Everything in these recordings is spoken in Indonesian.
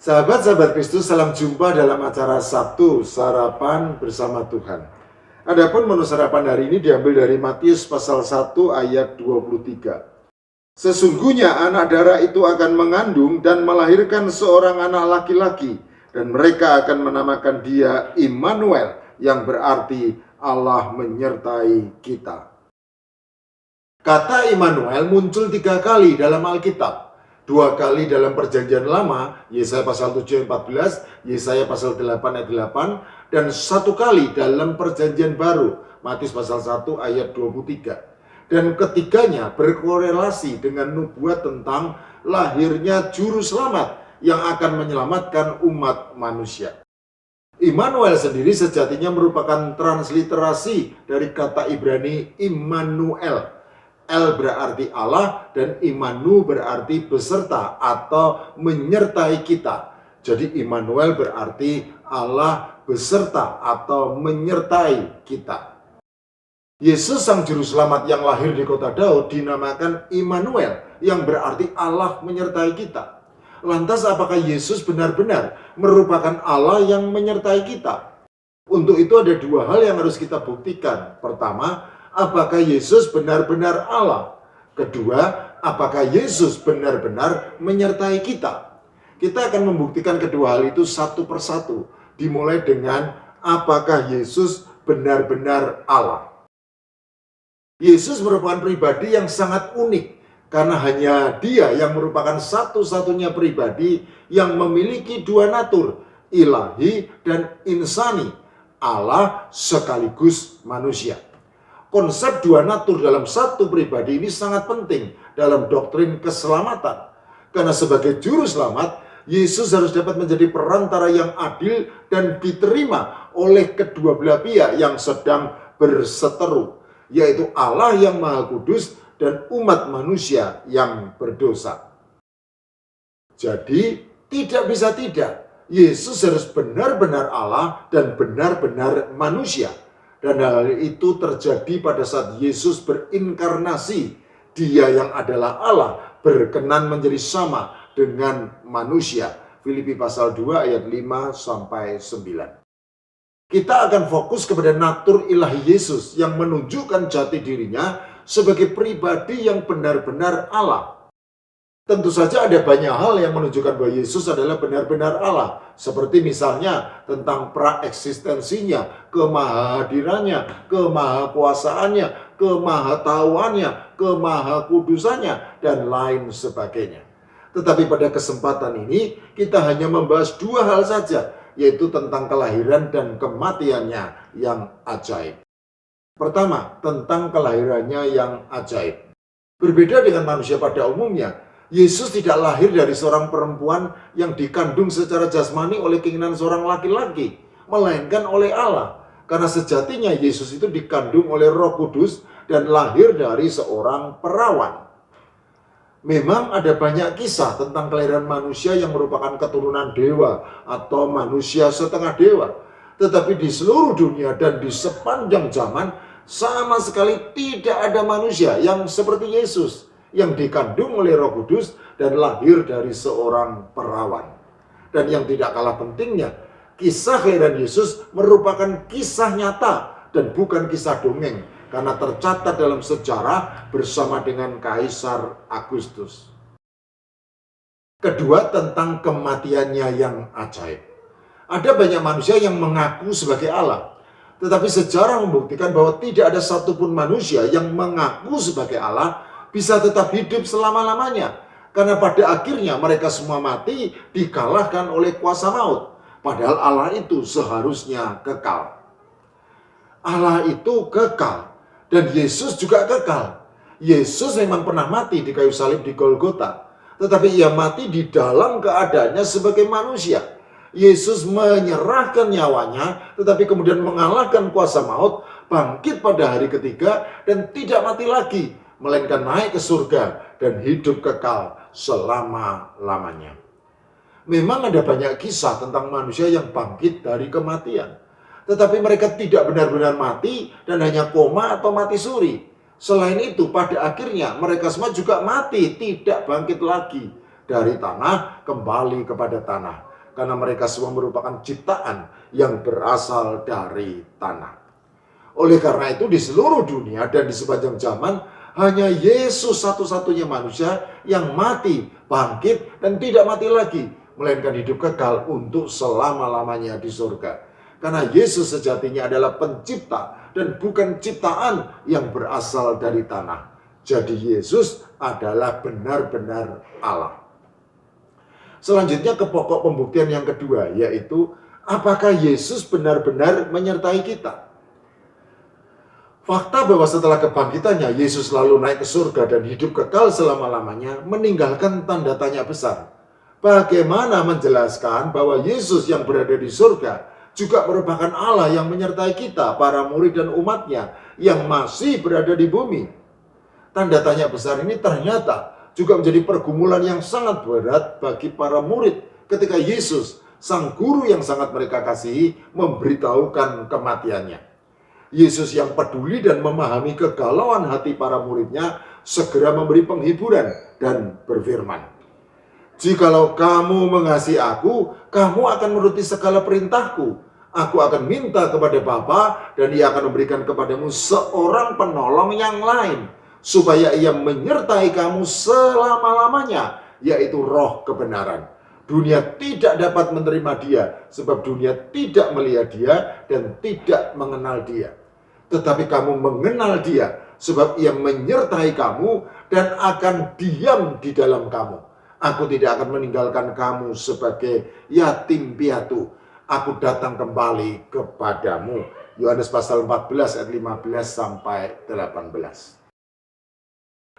Sahabat-sahabat Kristus, salam jumpa dalam acara Sabtu Sarapan Bersama Tuhan. Adapun menu sarapan hari ini diambil dari Matius pasal 1 ayat 23. Sesungguhnya anak darah itu akan mengandung dan melahirkan seorang anak laki-laki, dan mereka akan menamakan dia Immanuel, yang berarti Allah menyertai kita. Kata Immanuel muncul 3 kali dalam Alkitab. 2 kali dalam Perjanjian Lama, Yesaya pasal 7 ayat 14, Yesaya pasal 8 ayat 8, dan 1 kali dalam Perjanjian Baru, Matius pasal 1 ayat 23. Dan ketiganya berkorelasi dengan nubuat tentang lahirnya juru selamat yang akan menyelamatkan umat manusia. Immanuel sendiri sejatinya merupakan transliterasi dari kata Ibrani Immanuel. El berarti Allah dan Immanu berarti beserta atau menyertai kita. Jadi Immanuel berarti Allah beserta atau menyertai kita. Yesus sang juru selamat yang lahir di kota Daud dinamakan Immanuel, yang berarti Allah menyertai kita. Lantas apakah Yesus benar-benar merupakan Allah yang menyertai kita? Untuk itu ada 2 hal yang harus kita buktikan. Pertama, apakah Yesus benar-benar Allah? Kedua, apakah Yesus benar-benar menyertai kita? Kita akan membuktikan kedua hal itu satu persatu. Dimulai dengan apakah Yesus benar-benar Allah. Yesus merupakan pribadi yang sangat unik, karena hanya Dia yang merupakan satu-satunya pribadi yang memiliki 2 natur, ilahi dan insani, Allah sekaligus manusia. Konsep 2 natur dalam satu pribadi ini sangat penting dalam doktrin keselamatan. Karena sebagai juru selamat, Yesus harus dapat menjadi perantara yang adil dan diterima oleh kedua belah pihak yang sedang berseteru, yaitu Allah yang Maha Kudus dan umat manusia yang berdosa. Jadi, tidak bisa tidak. Yesus harus benar-benar Allah dan benar-benar manusia. Dan hal itu terjadi pada saat Yesus berinkarnasi. Dia yang adalah Allah berkenan menjadi sama dengan manusia. Filipi pasal 2 ayat 5-9. Kita akan fokus kepada natur ilahi Yesus yang menunjukkan jati dirinya sebagai pribadi yang benar-benar Allah. Tentu saja ada banyak hal yang menunjukkan bahwa Yesus adalah benar-benar Allah. Seperti misalnya tentang praeksistensinya, kemahadirannya, kemahakuasaannya, kemahatauannya, kemahakudusannya, dan lain sebagainya. Tetapi pada kesempatan ini kita hanya membahas 2 hal saja, yaitu tentang kelahiran dan kematiannya yang ajaib. Pertama, tentang kelahirannya yang ajaib. Berbeda dengan manusia pada umumnya, Yesus tidak lahir dari seorang perempuan yang dikandung secara jasmani oleh keinginan seorang laki-laki, melainkan oleh Allah. Karena sejatinya Yesus itu dikandung oleh Roh Kudus dan lahir dari seorang perawan. Memang ada banyak kisah tentang kelahiran manusia yang merupakan keturunan dewa atau manusia setengah dewa. Tetapi di seluruh dunia dan di sepanjang zaman, sama sekali tidak ada manusia yang seperti Yesus, yang dikandung oleh Roh Kudus dan lahir dari seorang perawan. Dan yang tidak kalah pentingnya, kisah kelahiran Yesus merupakan kisah nyata dan bukan kisah dongeng, karena tercatat dalam sejarah bersama dengan Kaisar Agustus. Kedua, tentang kematiannya yang ajaib. Ada banyak manusia yang mengaku sebagai Allah, tetapi sejarah membuktikan bahwa tidak ada satupun manusia yang mengaku sebagai Allah bisa tetap hidup selama-lamanya. Karena pada akhirnya mereka semua mati, dikalahkan oleh kuasa maut. Padahal Allah itu seharusnya kekal. Allah itu kekal. Dan Yesus juga kekal. Yesus memang pernah mati di kayu salib di Golgota. Tetapi ia mati di dalam keadaannya sebagai manusia. Yesus menyerahkan nyawanya, tetapi kemudian mengalahkan kuasa maut, bangkit pada hari ketiga, dan tidak mati lagi, melainkan naik ke surga dan hidup kekal selama-lamanya. Memang ada banyak kisah tentang manusia yang bangkit dari kematian. Tetapi mereka tidak benar-benar mati dan hanya koma atau mati suri. Selain itu, pada akhirnya mereka semua juga mati, tidak bangkit lagi. Dari tanah kembali kepada tanah. karena mereka semua merupakan ciptaan yang berasal dari tanah. Oleh karena itu di seluruh dunia dan di sepanjang zaman hanya Yesus satu-satunya manusia yang mati, bangkit, dan tidak mati lagi, melainkan hidup kekal untuk selama-lamanya di surga. Karena Yesus sejatinya adalah pencipta dan bukan ciptaan yang berasal dari tanah. Jadi Yesus adalah benar-benar Allah. Selanjutnya ke pokok pembuktian yang kedua, yaitu apakah Yesus benar-benar menyertai kita? Fakta bahwa setelah kebangkitannya, Yesus lalu naik ke surga dan hidup kekal selama-lamanya meninggalkan tanda tanya besar. Bagaimana menjelaskan bahwa Yesus yang berada di surga juga merupakan Allah yang menyertai kita, para murid dan umatnya yang masih berada di bumi? Tanda tanya besar ini ternyata juga menjadi pergumulan yang sangat berat bagi para murid ketika Yesus, sang guru yang sangat mereka kasihi, memberitahukan kematiannya. Yesus yang peduli dan memahami kegalauan hati para muridnya segera memberi penghiburan dan berfirman, "Jikalau kamu mengasihi aku, kamu akan menuruti segala perintahku. Aku akan minta kepada Bapa dan Ia akan memberikan kepadamu seorang penolong yang lain, supaya Ia menyertai kamu selama-lamanya, yaitu Roh kebenaran. Dunia tidak dapat menerima Dia, sebab dunia tidak melihat Dia dan tidak mengenal Dia. Tetapi kamu mengenal Dia, sebab Ia menyertai kamu dan akan diam di dalam kamu. Aku tidak akan meninggalkan kamu sebagai yatim piatu. Aku datang kembali kepadamu." Yohanes pasal 14 ayat 15 sampai 18.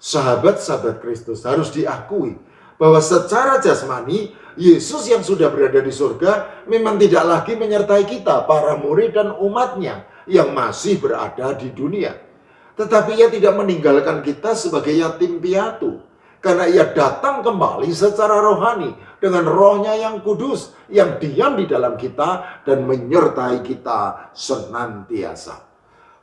Sahabat-sahabat Kristus, harus diakui bahwa secara jasmani Yesus yang sudah berada di surga memang tidak lagi menyertai kita, para murid dan umatnya yang masih berada di dunia. Tetapi Ia tidak meninggalkan kita sebagai yatim piatu, karena Ia datang kembali secara rohani dengan Roh-Nya yang kudus yang diam di dalam kita dan menyertai kita senantiasa.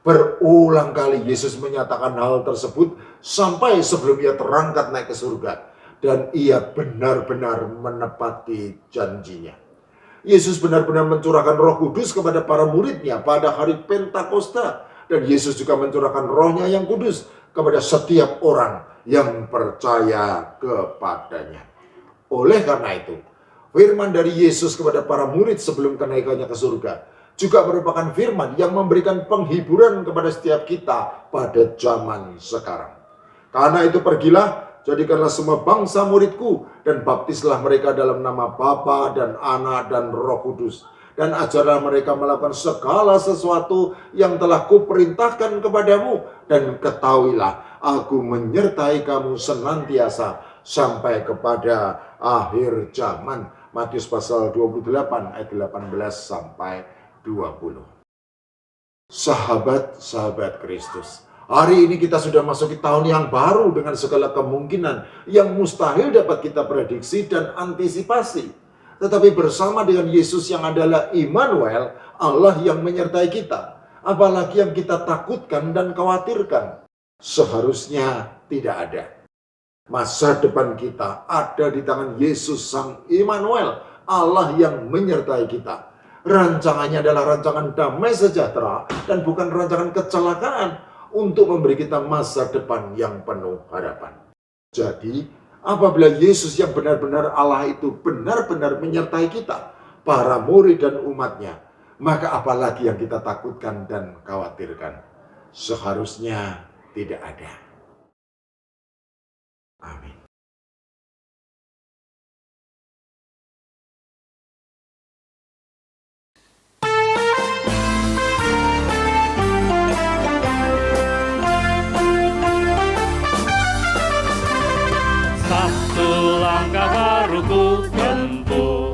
Berulang kali Yesus menyatakan hal tersebut sampai sebelum Ia terangkat naik ke surga, dan Ia benar-benar menepati janjinya. Yesus benar-benar mencurahkan Roh Kudus kepada para muridnya pada hari Pentakosta, dan Yesus juga mencurahkan Roh-Nya yang kudus kepada setiap orang yang percaya kepadanya. Oleh karena itu, firman dari Yesus kepada para murid sebelum kenaikannya ke surga juga merupakan firman yang memberikan penghiburan kepada setiap kita pada zaman sekarang. Karena itu pergilah, jadikanlah semua bangsa muridku dan baptislah mereka dalam nama Bapa dan Anak dan Roh Kudus. Dan ajarlah mereka melakukan segala sesuatu yang telah kuperintahkan kepadamu. Dan ketahuilah, aku menyertai kamu senantiasa sampai kepada akhir zaman. Matius pasal 28 ayat 18 sampai 20. Sahabat-sahabat Kristus, hari ini kita sudah masuki tahun yang baru dengan segala kemungkinan yang mustahil dapat kita prediksi dan antisipasi. Tetapi bersama dengan Yesus yang adalah Immanuel, Allah yang menyertai kita, apalagi yang kita takutkan dan khawatirkan? Seharusnya tidak ada. Masa depan kita ada di tangan Yesus sang Immanuel, Allah yang menyertai kita. Rancangannya adalah rancangan damai sejahtera dan bukan rancangan kecelakaan, untuk memberi kita masa depan yang penuh harapan. Jadi, apabila Yesus yang benar-benar Allah itu benar-benar menyertai kita, para murid dan umatnya, maka apalagi yang kita takutkan dan khawatirkan? Seharusnya tidak ada. Amin. Langkah baru ku tempuh,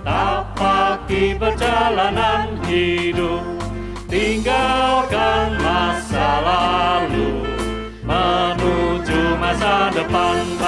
tapaki perjalanan hidup, tinggalkan masa lalu, menuju masa depan.